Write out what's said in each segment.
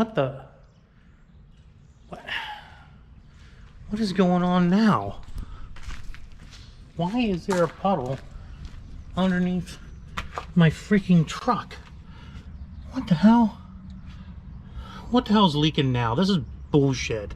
What the? What is going on now? Why is there a puddle underneath my freaking truck? What the hell? What the hell's leaking now? This is bullshit.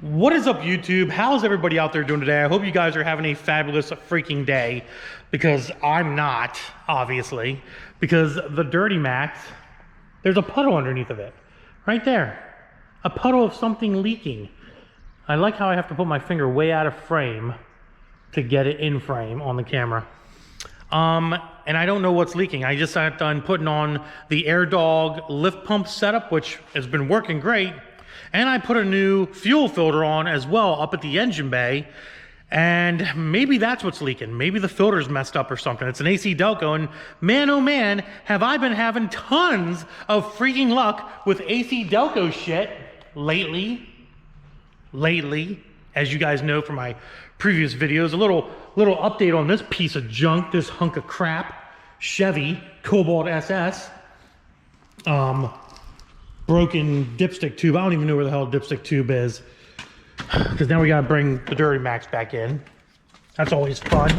What is up, YouTube? How's everybody out there doing today? I hope you guys are having a fabulous freaking day, because I'm not, obviously, because the Dirty Max, there's a puddle underneath of it, right there. A puddle of something leaking. I like how I have to put my finger way out of frame to get it in frame on the camera. And I don't know what's leaking. I just got done putting on the AIRDOG lift pump setup, which has been working great. And I put a new fuel filter on as well up at the engine bay, and maybe that's what's leaking. Maybe the filter's messed up or something. It's an AC Delco, and man, oh man, have I been having tons of freaking luck with AC Delco shit lately, as you guys know from my previous videos. A little update on this piece of junk, this hunk of crap, Chevy Cobalt SS. Broken dipstick tube. I don't even know where the hell dipstick tube is, because now we gotta bring the Dirty Max back in. That's always fun.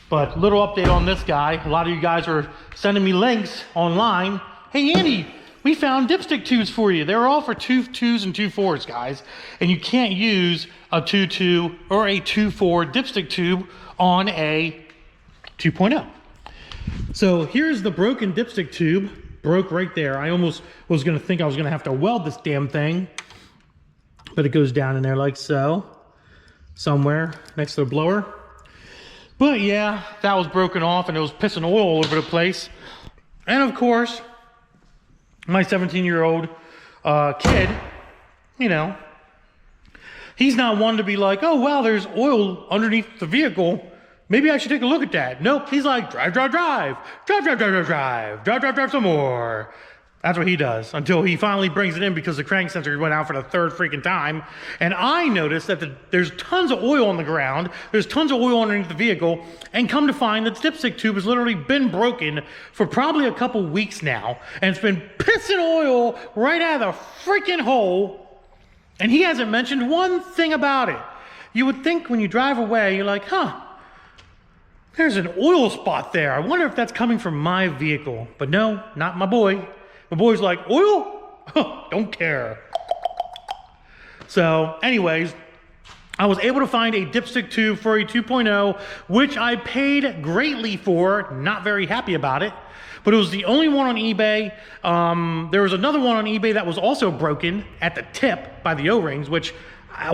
But little update on this guy. A lot of you guys are sending me links online. Hey Andy, we found dipstick tubes for you. They're all for 2 2s and 2 4s, guys. And you can't use a 2 2 or a 2 4 dipstick tube on a 2.0. So here's the broken dipstick tube. Broke right there. I almost was gonna think I was gonna have to weld this damn thing, but it goes down in there like so, somewhere next to the blower. But yeah, that was broken off, and it was pissing oil all over the place. And of course, my 17-year-old kid, you know, he's not one to be like, oh wow, there's oil underneath the vehicle, maybe I should take a look at that. Nope, he's like, drive some more. That's what he does, until he finally brings it in, because the crank sensor went out for the 3rd freaking time. And I noticed that there's tons of oil on the ground, there's tons of oil underneath the vehicle, and come to find that the dipstick tube has literally been broken for probably a couple weeks now, and it's been pissing oil right out of the freaking hole, and he hasn't mentioned one thing about it. You would think when you drive away, you're like, huh, there's an oil spot there. I wonder if that's coming from my vehicle. But no, not my boy. My boy's like, oil? Don't care. So anyways, I was able to find a dipstick tube for a 2.0, which I paid greatly for. Not very happy about it, but it was the only one on eBay. There was another one on eBay that was also broken at the tip by the O-rings, which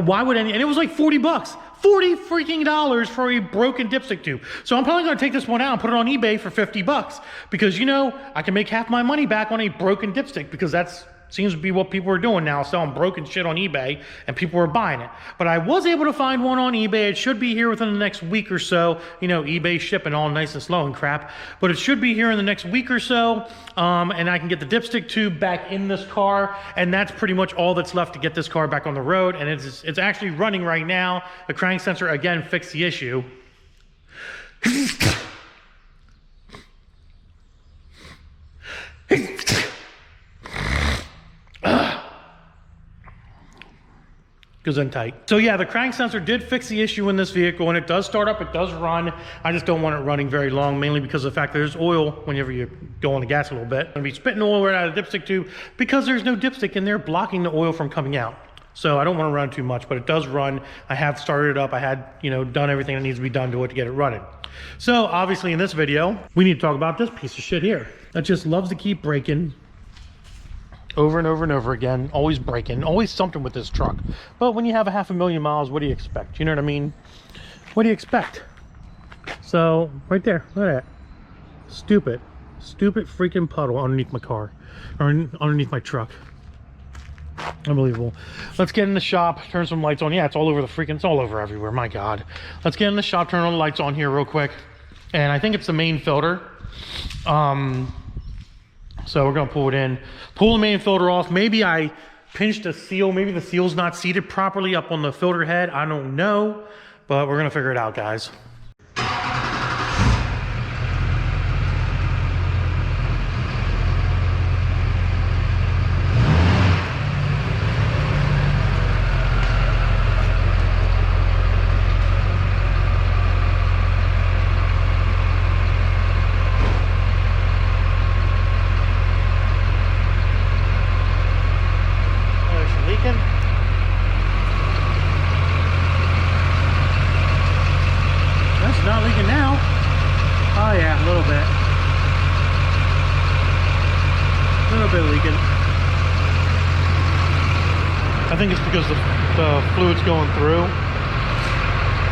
why would any, and it was like 40 bucks. 40 freaking dollars for a broken dipstick tube. So I'm probably gonna take this one out and put it on eBay for 50 bucks, because you know, I can make half my money back on a broken dipstick, because that's seems to be what people are doing now, selling broken shit on eBay, and people are buying it. But I was able to find one on eBay. It should be here within the next week or so. You know, eBay shipping all nice and slow and crap, but it should be here in the next week or so. And I can get the dipstick tube back in this car, and that's pretty much all that's left to get this car back on the road. And it's actually running right now. The crank sensor again fixed the issue. Goes in tight. So yeah, the crank sensor did fix the issue in this vehicle, and it does start up, it does run. I just don't want it running very long, mainly because of the fact that there's oil whenever you go on the gas a little bit. I'm gonna be spitting oil right out of the dipstick tube, because there's no dipstick in there blocking the oil from coming out. So I don't want to run too much, but it does run. I have started it up. I had, you know, done everything that needs to be done to it to get it running. So obviously in this video, we need to talk about this piece of shit here that just loves to keep breaking over and over and over again, always breaking, always something with this truck. But when you have 500,000 miles, what do you expect? You know what I mean? What do you expect? So right there, look at that. Stupid freaking puddle underneath my car, or underneath my truck. Unbelievable. Let's get in the shop, turn some lights on. Yeah, it's all over the freaking, it's all over everywhere, my God. Let's get in the shop, turn all the lights on here real quick. And I think it's the main filter. So we're gonna pull it in, pull the main filter off. Maybe I pinched a seal, maybe the seal's not seated properly up on the filter head. I don't know, but we're gonna figure it out, guys. I think it's because the fluid's going through.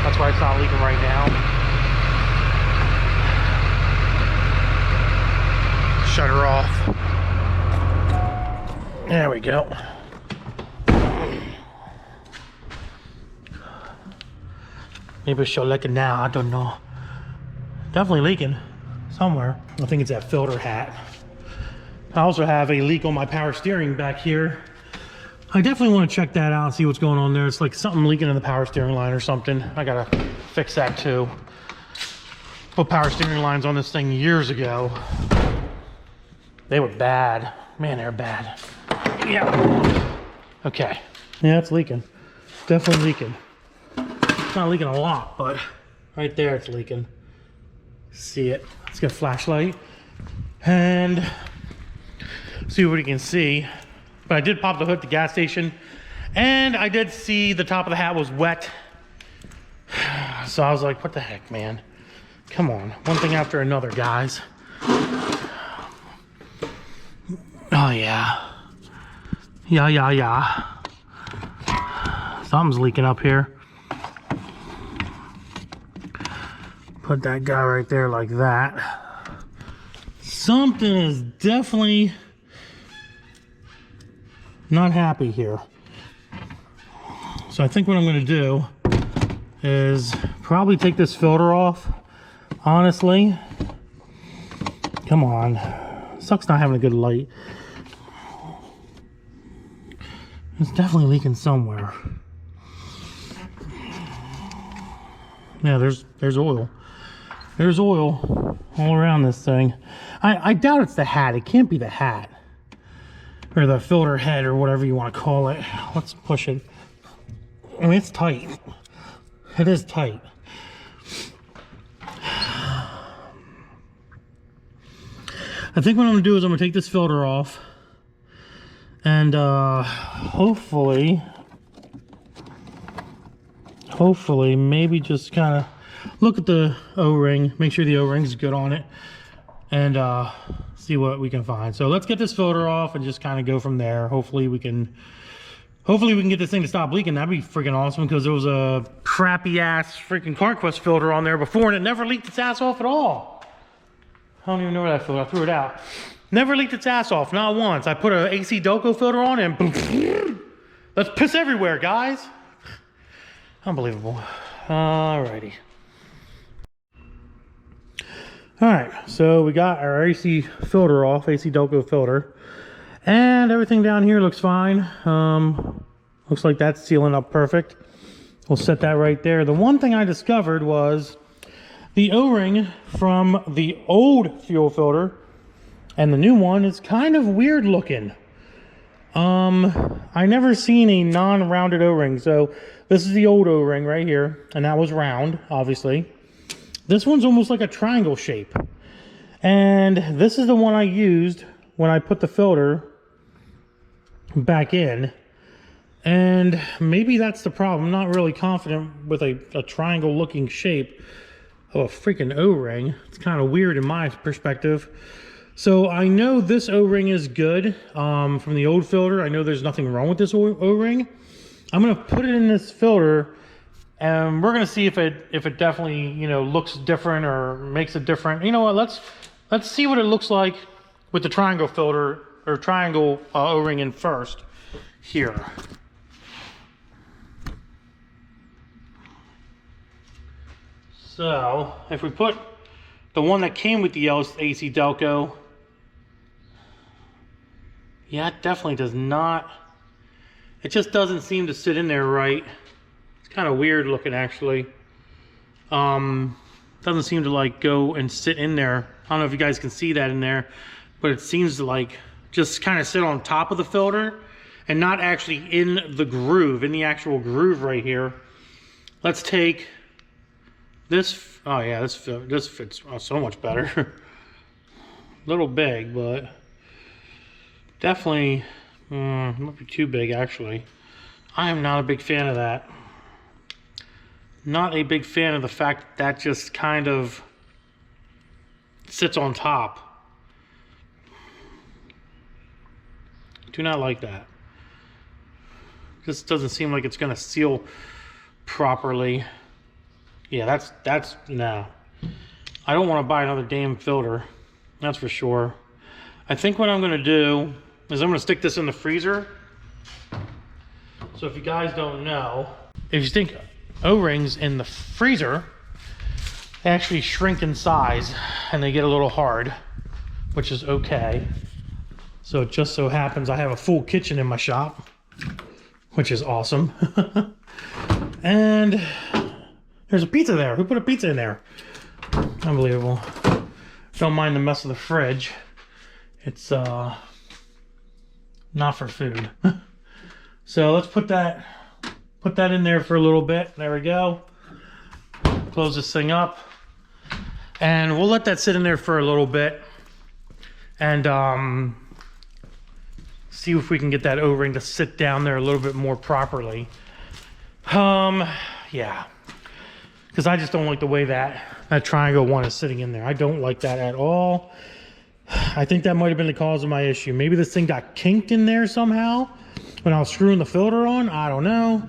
That's why it's not leaking right now. Shut her off. There we go. Maybe she'll leak it now, I don't know. Definitely leaking somewhere. I think it's that filter hat. I also have a leak on my power steering back here. I definitely want to check that out and see what's going on there. It's like something leaking in the power steering line or something. I gotta fix that too. Put power steering lines on this thing years ago. They were bad. Man, they're bad. Yeah. Okay. Yeah, it's leaking. Definitely leaking. It's not leaking a lot, but right there it's leaking. See it. Let's get a flashlight and see what you can see. But I did pop the hood at the gas station, and I did see the top of the hat was wet. So I was like, what the heck, man? Come on. One thing after another, guys. Oh, yeah. Yeah. Something's leaking up here. Put that guy right there like that. Something is definitely not happy here. So I think what I'm going to do is probably take this filter off. Honestly, come on. Sucks not having a good light. It's definitely leaking somewhere. Yeah, there's oil. There's oil all around this thing. I doubt it's the hat. It can't be the hat. Or the filter head, or whatever you want to call it. Let's push it. I mean, it's tight. It is tight. I think what I'm going to do is I'm going to take this filter off. And hopefully, maybe just kind of look at the O-ring. Make sure the O-ring is good on it. And see what we can find. So let's get this filter off and just kind of go from there. Hopefully we can get this thing to stop leaking. That'd be freaking awesome, because there was a crappy ass freaking CarQuest filter on there before and it never leaked its ass off at all. I don't even know where that filter, I threw it out. Never leaked its ass off, not once. I put an AC Delco filter on and boom, let's piss everywhere, guys. Unbelievable. Alrighty. Alright, so we got our AC filter off, AC Delco filter. And everything down here looks fine. Looks like that's sealing up perfect. We'll set that right there. The one thing I discovered was the O-ring from the old fuel filter and the new one is kind of weird looking. I never seen a non-rounded O-ring. So this is the old O-ring right here, and that was round, obviously. This one's almost like a triangle shape. And this is the one I used when I put the filter back in. And maybe that's the problem. I'm not really confident with a triangle looking shape of a freaking O-ring. It's kind of weird in my perspective. So I know this O-ring is good from the old filter. I know there's nothing wrong with this O-ring. I'm going to put it in this filter, and we're going to see if it definitely, you know, looks different or makes it different. You know what? Let's see what it looks like with the triangle filter or triangle O-ring in first here. So if we put the one that came with the AC Delco Yeah, it definitely does not. It just doesn't seem to sit in there right. It's kind of weird looking, actually. Doesn't seem to like go and sit in there. I don't know if you guys can see that in there, but it seems to like just kind of sit on top of the filter and not actually in the groove, in the actual groove right here. Let's take this. Oh yeah, this fits so much better. A little big, but definitely might be too big actually. I am not a big fan of that. Not a big fan of the fact that just kind of sits on top. Do not like that. Just doesn't seem like it's gonna seal properly. Yeah, that's no. I don't want to buy another damn filter. That's for sure. I think what I'm gonna do is I'm gonna stick this in the freezer. So if you guys don't know, if you think O-rings in the freezer, they actually shrink in size and they get a little hard, which is okay. So it just so happens I have a full kitchen in my shop, which is awesome. And there's a pizza there. Who put a pizza in there? Unbelievable. Don't mind the mess of the fridge. It's not for food. So let's put that in there for a little bit. There we go. Close this thing up. And we'll let that sit in there for a little bit. And see if we can get that O-ring to sit down there a little bit more properly. Yeah. Because I just don't like the way that triangle one is sitting in there. I don't like that at all. I think that might have been the cause of my issue. Maybe this thing got kinked in there somehow when I was screwing the filter on. I don't know.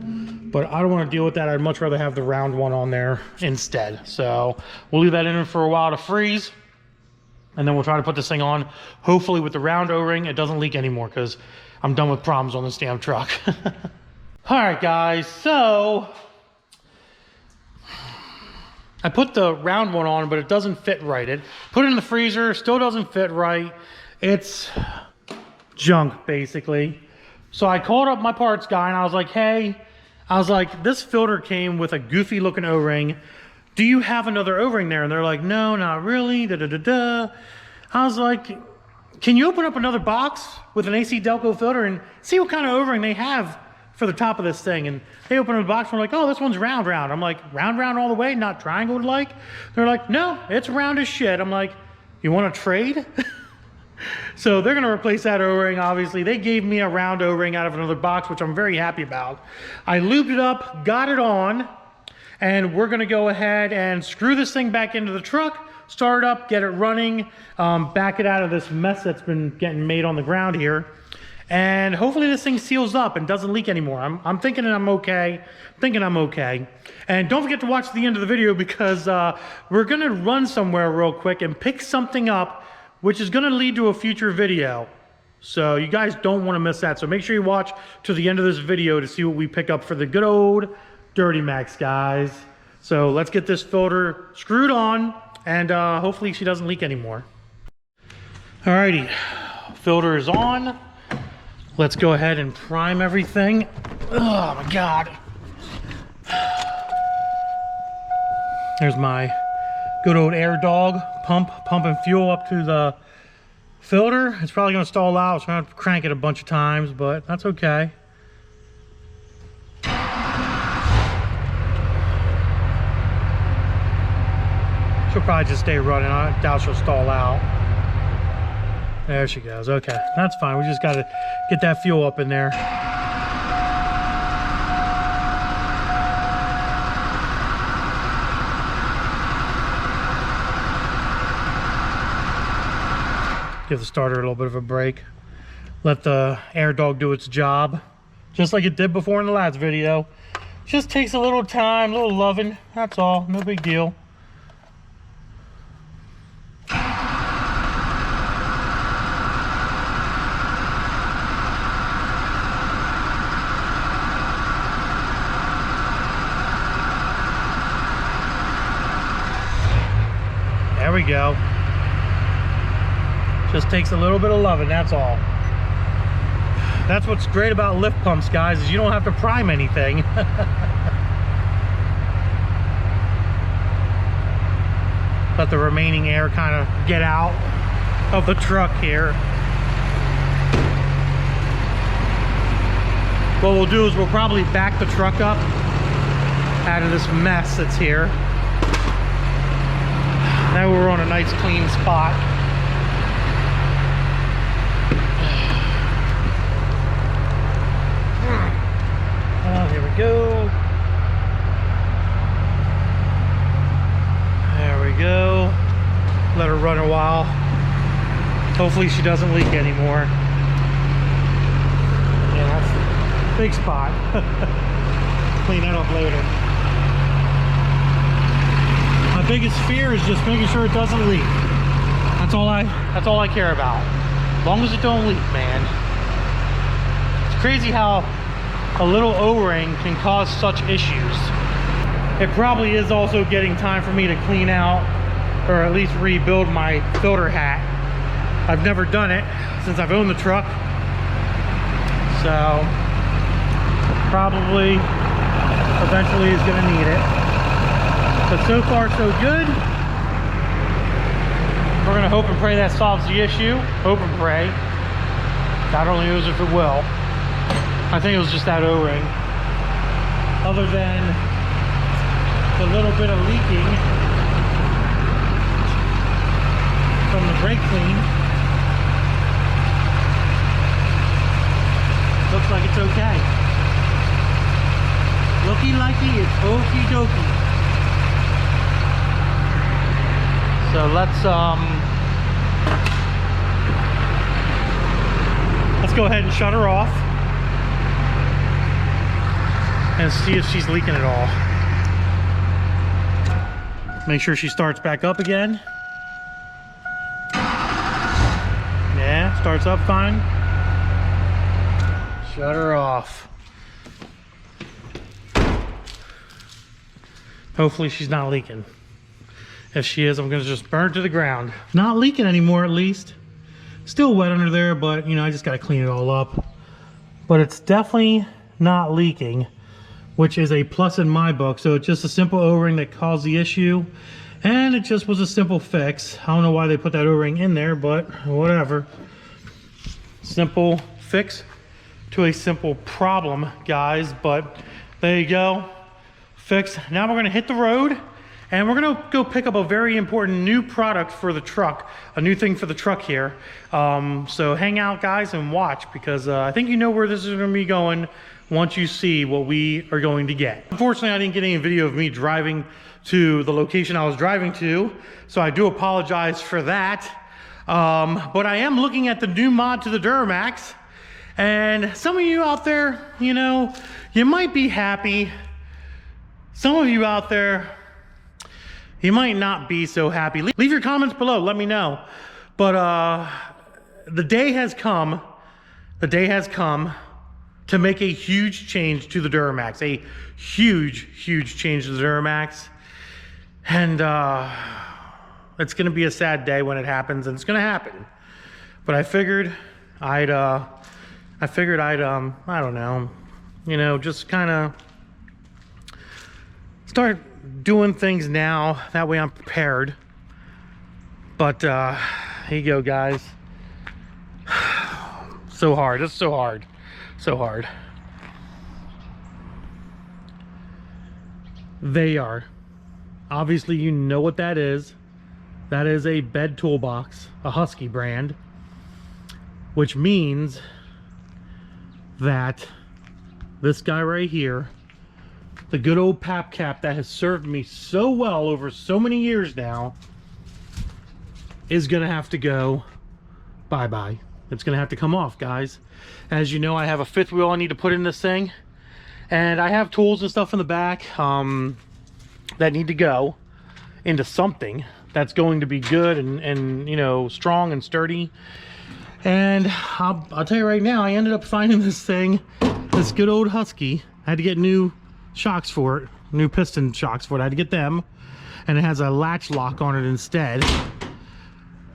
But I don't want to deal with that. I'd much rather have the round one on there instead. So we'll leave that in for a while to freeze. And then we'll try to put this thing on. Hopefully with the round O-ring, it doesn't leak anymore because I'm done with problems on this damn truck. All right, guys. So I put the round one on, but it doesn't fit right. It put it in the freezer, still doesn't fit right. It's junk, basically. So I called up my parts guy and I was like, hey, this filter came with a goofy looking O-ring. Do you have another O-ring there? And they're like, no, not really. I was like, can you open up another box with an AC Delco filter and see what kind of O-ring they have for the top of this thing? And they open up the box and we're like, oh, this one's round. I'm like, round all the way, not triangle like? They're like, no, it's round as shit. I'm like, you want to trade? So they're going to replace that O-ring, obviously. They gave me a round O-ring out of another box, which I'm very happy about. I lubed it up, got it on, and we're going to go ahead and screw this thing back into the truck, start it up, get it running, back it out of this mess that's been getting made on the ground here. And hopefully this thing seals up and doesn't leak anymore. I'm thinking I'm okay. And don't forget to watch the end of the video because we're going to run somewhere real quick and pick something up which is going to lead to a future video. So you guys don't want to miss that. So make sure you watch to the end of this video to see what we pick up for the good old Dirty Max, guys. So let's get this filter screwed on and hopefully she doesn't leak anymore. Alrighty, filter is on. Let's go ahead and prime everything. Oh my God. There's my good old AIRDOG pumping fuel up to the filter. It's probably going to stall out, so I'm going to crank it a bunch of times, but that's okay. She'll probably just stay running. I doubt she'll stall out. There she goes. Okay, that's fine. We just got to get that fuel up in there. Give the starter a little bit of a break. Let the AIRDOG do its job, just like it did before in the last video. Just takes a little time, a little loving. That's all. No big deal. There we go. Just takes a little bit of loving, that's all. That's what's great about lift pumps, guys, is you don't have to prime anything. Let the remaining air kind of get out of the truck here. What we'll do is we'll probably back the truck up out of this mess that's here. Now we're on a nice clean spot. Oh, here we go. There we go. Let her run a while. Hopefully she doesn't leak anymore. Yeah, that's a big spot. Clean that up later. My biggest fear is just making sure it doesn't leak. That's all I care about. As long as it don't leak, man. It's crazy how a little O-ring can cause such issues. It probably is also getting time for me to clean out, or at least rebuild my filter hat. I've never done it since I've owned the truck, so probably eventually is going to need it. But so far so good. We're going to hope and pray that solves the issue. Hope and pray. God only knows if it will. I think it was just that O-ring. Other than the little bit of leaking from the brake clean, looks like it's okay. Looky likey, it's okie dokie. So let's go ahead and shut her off and see if she's leaking at all. Make sure she starts back up again. Yeah, starts up fine. Shut her off. Hopefully she's not leaking. If she is, I'm gonna just burn to the ground. Not leaking anymore, at least. Still wet under there, but you know, I just gotta clean it all up. But it's definitely not leaking, which is a plus in my book. So it's just a simple O-ring that caused the issue, and it just was a simple fix. I don't know why they put that O-ring in there, but whatever. Simple fix to a simple problem, guys. But there you go, fix. Now we're gonna hit the road, and we're gonna go pick up a very important new product for the truck, a new thing for the truck here. So hang out, guys, and watch, because I think you know where this is gonna be going once you see what we are going to get. Unfortunately, I didn't get any video of me driving to the location I was driving to, so I do apologize for that. But I am looking at the new mod to the Duramax, and some of you out there, you know, you might be happy. Some of you out there, you might not be so happy. Leave your comments below, let me know. But the day has come to make a huge change to the Duramax, a huge change to the Duramax. And it's gonna be a sad day when it happens, and it's gonna happen. But I figured I'd I don't know, you know, just kind of start doing things now. That way I'm prepared. But here you go, guys. So hard, it's so hard. So hard. They are. Obviously, you know what that is. That is a bed toolbox, a Husky brand, which means that this guy right here, the good old pap cap that has served me so well over so many years now, is gonna have to go bye-bye. It's gonna have to come off, guys. As you know, I have a fifth wheel I need to put in this thing, and I have tools and stuff in the back that need to go into something that's going to be good and you know, strong and sturdy. And I'll tell you right now, I ended up finding this thing, this good old Husky. I had to get new shocks for it, new piston shocks for it. I had to get them, and it has a latch lock on it instead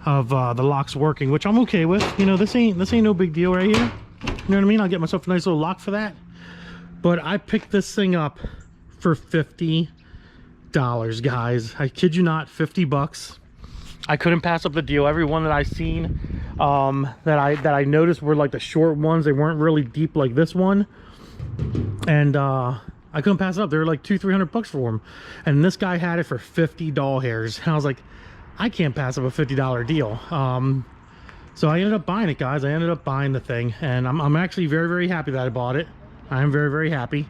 of the locks working, which I'm okay with. You know, this ain't no big deal right here. know what I mean? I'll get myself a nice little lock for that. But I picked this thing up for $50, guys. I kid you not, 50 bucks. I couldn't pass up the deal. Every one that I seen that I noticed were like the short ones. They weren't really deep like this one. And I couldn't pass it up. They were like $200-300 bucks for them. And this guy had it for 50 doll hairs. And I was like, I can't pass up a $50 deal. So I ended up buying it, guys. I ended up buying the thing. And I'm actually very, very happy that I bought it. I am very, very happy.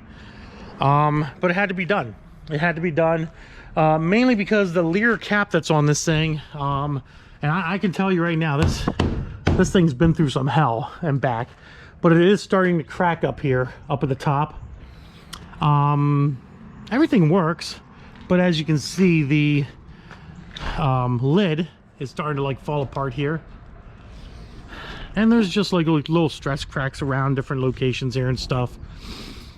But it had to be done. It had to be done. Mainly because the leer cap that's on this thing, and I can tell you right now, this thing's been through some hell and back, but it is starting to crack up here, up at the top. Everything works, but as you can see, the lid is starting to like fall apart here, and there's just like little stress cracks around different locations here and stuff.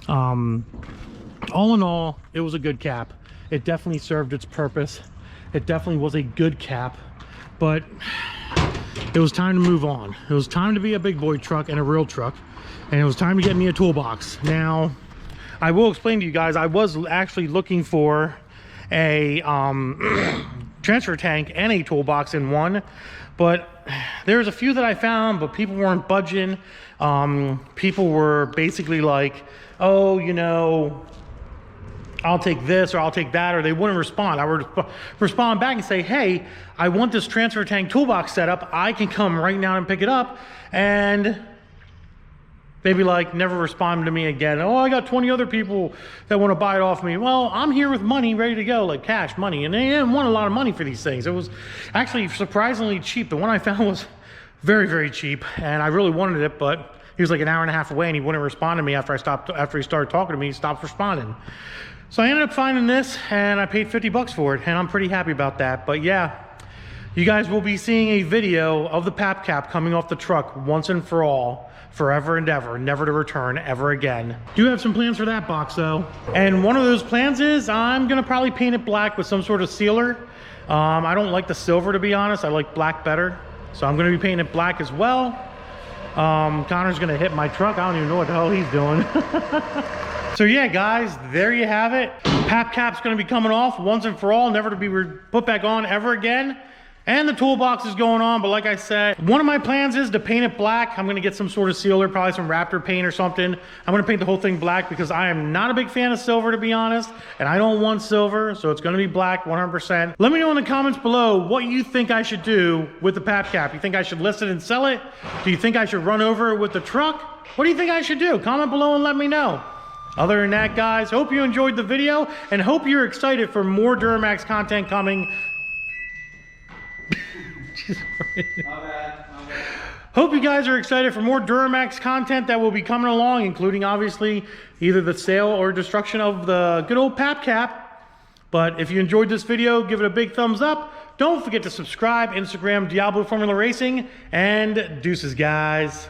All in all, it was a good cap. It definitely served its purpose. It definitely was a good cap, but it was time to move on. It was time to be a big boy truck and a real truck, and it was time to get me a toolbox. Now, I will explain to you guys, I was actually looking for a transfer tank and a toolbox in one, but there's a few that I found, but people weren't budging. People were basically like, oh, you know, I'll take this or I'll take that, or they wouldn't respond. I would respond back and say, hey, I want this transfer tank toolbox set up. I can come right now and pick it up. And they'd be like, never respond to me again. Oh, I got 20 other people that want to buy it off me. Well, I'm here with money ready to go, like cash money. And they didn't want a lot of money for these things. It was actually surprisingly cheap. The one I found was very, very cheap, and I really wanted it, but he was like an hour and a half away and he wouldn't respond to me after he started talking to me. He stopped responding. So I ended up finding this, and I paid 50 bucks for it, and I'm pretty happy about that. But yeah, you guys will be seeing a video of the PAP cap coming off the truck once and for all, forever and ever, never to return ever again. Do have some plans for that box though. And one of those plans is I'm gonna probably paint it black with some sort of sealer. I don't like the silver, to be honest. I like black better. So I'm gonna be painting it black as well. Connor's gonna hit my truck. I don't even know what the hell he's doing. So yeah, guys, there you have it. PAP cap's gonna be coming off once and for all, never to be put back on ever again. And the toolbox is going on, but like I said, one of my plans is to paint it black. I'm gonna get some sort of sealer, probably some Raptor paint or something. I'm gonna paint the whole thing black because I am not a big fan of silver, to be honest, and I don't want silver, so it's gonna be black 100%. Let me know in the comments below what you think I should do with the PAP cap. You think I should list it and sell it? Do you think I should run over it with the truck? What do you think I should do? Comment below and let me know. Other than that, guys, hope you enjoyed the video and hope you're excited for more Duramax content coming. My bad. Hope you guys are excited for more Duramax content that will be coming along, including obviously either the sale or destruction of the good old PAP cap. But if you enjoyed this video, give it a big thumbs up. Don't forget to subscribe, Instagram, Diablo Formula Racing, and deuces, guys.